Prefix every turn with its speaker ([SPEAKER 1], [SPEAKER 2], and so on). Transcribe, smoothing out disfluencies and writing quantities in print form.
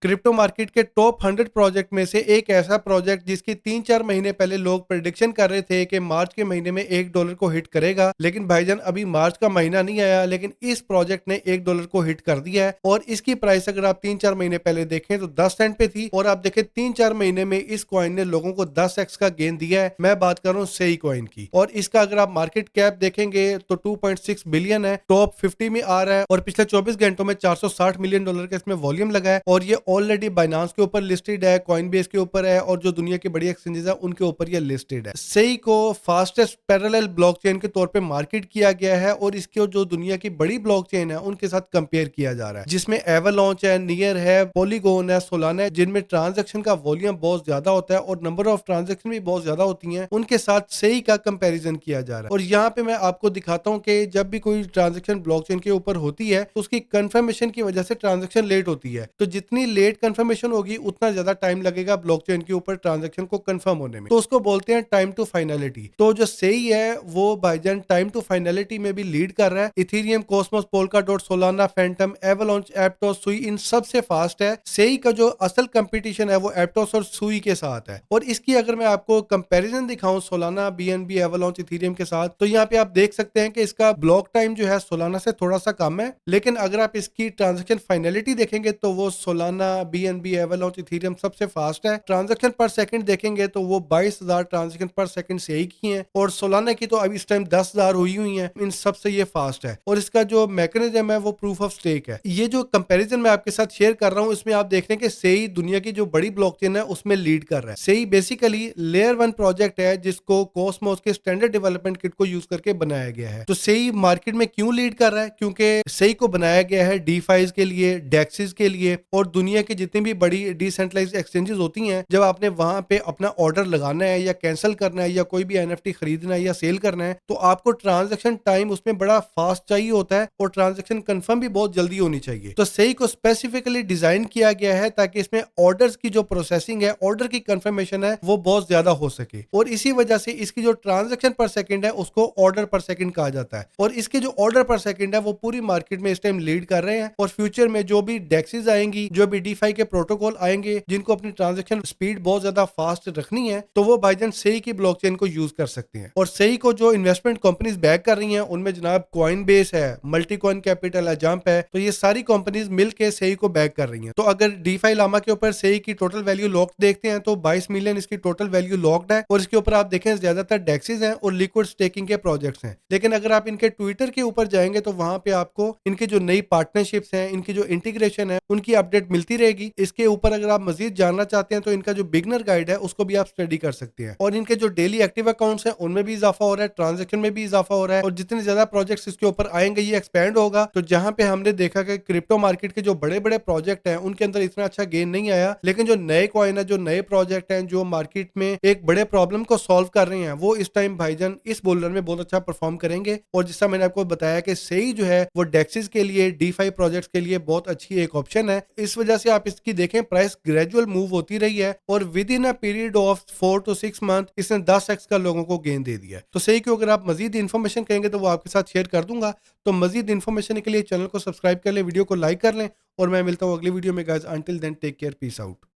[SPEAKER 1] Crypto market के top 100 project में से एक ऐसा प्रोजेक्ट जिसकी 3-4 महीने पहले लोग प्रेडिक्शन कर रहे थे कि मार्च के महीने में $1 को हिट करेगा, लेकिन भाईजान अभी मार्च का महीना नहीं आया लेकिन इस प्रोजेक्ट ने $1 को हिट कर दिया है। और इसकी प्राइस अगर आप 3-4 महीने पहले देखें तो 10 सेंट पे थी और आप देखें 3-4 महीने में इस कॉइन ने लोगों को 10x का गेन दिया है। मैं बात कर रहा हूँ सेई कॉइन की, और इसका अगर आप मार्केट कैप देखेंगे तो 2.6 बिलियन है, टॉप 50 में आ रहा है और पिछले 24 घंटों में $460 मिलियन का इसमें वॉल्यूम लगा है। और ये ऑलरेडी बाइनांस के ऊपर लिस्टेड है, कॉइनबेस के ऊपर है और जो दुनिया की बड़ी एक्सचेंजेस है उनके ऊपर ये लिस्टेड है। सेई को फास्टेस्ट पैरेलल ब्लॉकचेन के तौर पे मार्केट किया गया है और इसके जो दुनिया की बड़ी ब्लॉकचेन है उनके साथ कंपेयर किया जा रहा है, जिसमें एवलांच है, नियर है, पॉलीगॉन है, सोलाना है, जिनमें ट्रांजैक्शन का वॉल्यूम बहुत ज्यादा होता है और नंबर ऑफ ट्रांजैक्शन भी बहुत ज्यादा होती हैं। उनके साथ सेई का कंपैरिजन किया जा रहा है। और यहाँ पे मैं आपको दिखाता हूँ कि जब भी कोई ट्रांजैक्शन ब्लॉकचेन के ऊपर होती है तो उसकी कंफर्मेशन की वजह से ट्रांजैक्शन लेट होती है। तो जितनी लेट कंफर्मेशन होगी उतना ज्यादा टाइम लगेगा ब्लॉकचेन के ऊपर ट्रांजैक्शन को कंफर्म होने में, तो उसको बोलते हैं टाइम टू फाइनलिटी। तो जो सेई है वो भाईजान टाइम टू फाइनलिटी में भी लीड कर रहा है। Ethereum, Cosmos, Polkadot, Solana, Phantom, avalanche, एप्टोस, सुई इन सबसे फास्ट है। सेई का जो असल कंपटीशन है वो एप्टोस और सुई के साथ है। और इसकी अगर मैं आपको कंपैरिजन दिखाऊं सोलाना, बीएनबी, एवलांच, इथेरियम के साथ, तो यहाँ पे आप देख सकते हैं कि इसका ब्लॉक टाइम जो है सोलाना से थोड़ा सा कम है, लेकिन अगर आप इसकी ट्रांजैक्शन फाइनलिटी देखेंगे तो वो सोलाना, बीएनबी, एवलांच, इथेरियम सबसे फास्ट है। ट्रांजैक्शन पर सेकंड देखेंगे तो वो 22,000 ट्रांजैक्शन पर सेकंड से ही की हैं और सोलाना की तो अभी इस टाइम 10,000 हुई हैं। इन सबसे ये फास्ट है और इसका जो मैकेनिज्म है वो प्रूफ ऑफ स्टेक है। ये जो कंपैरिजन मैं आपके साथ शेयर कर रहा हूँ इसमें आप देख रहे हैं कि सेई दुनिया की जो बड़ी ब्लॉकचेन है उसमें लीड कर रहा है। सेई बेसिकली लेयर 1 प्रोजेक्ट है जिसको कॉस्मोस के स्टैंडर्ड डेवलपमेंट किट को यूज करके बनाया गया है। तो सेई मार्केट में क्यों लीड कर रहा है? क्योंकि सेई को बनाया गया है डीफाइज के लिए, डेक्सिस के लिए और दुनिया की जितनी भी बड़ी डिसेंट्रलाइज्ड एक्सचेंजेस होती हैं, जब आपने वहां पे अपना ऑर्डर लगाना है या कैंसिल करना है या कोई भी एनएफटी खरीदना है या सेल करना है तो आपको ट्रांजैक्शन टाइम उसमें बड़ा फास्ट चाहिए होता है और ट्रांजैक्शन कंफर्म भी बहुत जल्दी होनी चाहिए। तो सेई को स्पेसिफिकली डिजाइन किया गया है ताकि इसमें ऑर्डर्स की जो प्रोसेसिंग है, ऑर्डर की कंफर्मेशन है वो बहुत ज्यादा हो सके और इसी वजह से इसकी जो ट्रांजैक्शन पर सेकंड है उसको ऑर्डर पर सेकंड कहा जाता है। और इसके जो ऑर्डर पर सेकंड है वो पूरी मार्केट में इस टाइम लीड कर रहे हैं और फ्यूचर में जो भी डेक्सिस आएंगी, जो भी डीफाई के प्रोटोकॉल आएंगे जिनको अपनी ट्रांजैक्शन स्पीड बहुत ज्यादा फास्ट रखनी है तो वो भाईजान सेई की ब्लॉकचेन को यूज कर सकते हैं। और सेई को जो इन्वेस्टमेंट कंपनीज बैक कर रही हैं उनमें जनाब कॉइनबेस है, मल्टीकॉइन कैपिटल है, जंप है, तो ये सारी कंपनीज मिलकर सेई को बैक कर रही हैं। तो अगर डीफाई लामा के ऊपर सेई की टोटल वैल्यू लॉक्ड देखते हैं तो 22 मिलियन इसकी टोटल वैल्यू लॉक्ड है और इसके ऊपर आप देखें ज्यादातर डेक्सिस हैं और लिक्विड स्टेकिंग के प्रोजेक्ट्स हैं। लेकिन अगर आप इनके ट्विटर के ऊपर जाएंगे तो वहां पे आपको इनकी जो नई पार्टनरशिप्स हैं, इनकी जो इंटीग्रेशन है उनकी अपडेट मिलती रहेगी। इसके ऊपर अगर आप मजीद जानना चाहते हैं तो इनका जो बिगनर गाइड है उसको भी आप स्टडी कर सकते हैं। और इनके जो डेली एक्टिव अकाउंट्स हैं उनमें भी इजाफा हो रहा है, ट्रांजैक्शन में भी इजाफा हो रहा है और जितने ज्यादा प्रोजेक्ट्स इसके ऊपर आएंगे ये एक्सपैंड होगा। तो जहां पे हमने देखा कि क्रिप्टो मार्केट के जो बड़े बड़े प्रोजेक्ट हैं उनके अंदर इतना अच्छा गेन नहीं आया, लेकिन जो नए कॉइन है, जो नए प्रोजेक्ट हैं, जो मार्केट में एक बड़े प्रॉब्लम को सॉल्व कर रहे हैं वो इस टाइम भाईजान इस बुलरन में बहुत अच्छा परफॉर्म करेंगे। और जिसका मैंने आपको बताया कि सेई जो है वो डेक्सिस के लिए, डीफाई प्रोजेक्ट्स के लिए बहुत अच्छी एक ऑप्शन है। इस वजह से आप इसकी देखें प्राइस ग्रेजुअल मूव होती रही है और with in a period of 4 to 6 month इसने 10x का लोगों को गेन दे दिया। तो सेई को अगर आप मजीद इन्फॉर्मेशन कहेंगे तो वो आपके साथ शेयर कर दूंगा। तो मजीद इन्फॉर्मेशन के लिए चैनल को सब्सक्राइब कर लें, वीडियो को लाइक कर लें और मैं मिलता हूँ अगली वीडियो में guys. Until then take care, peace out.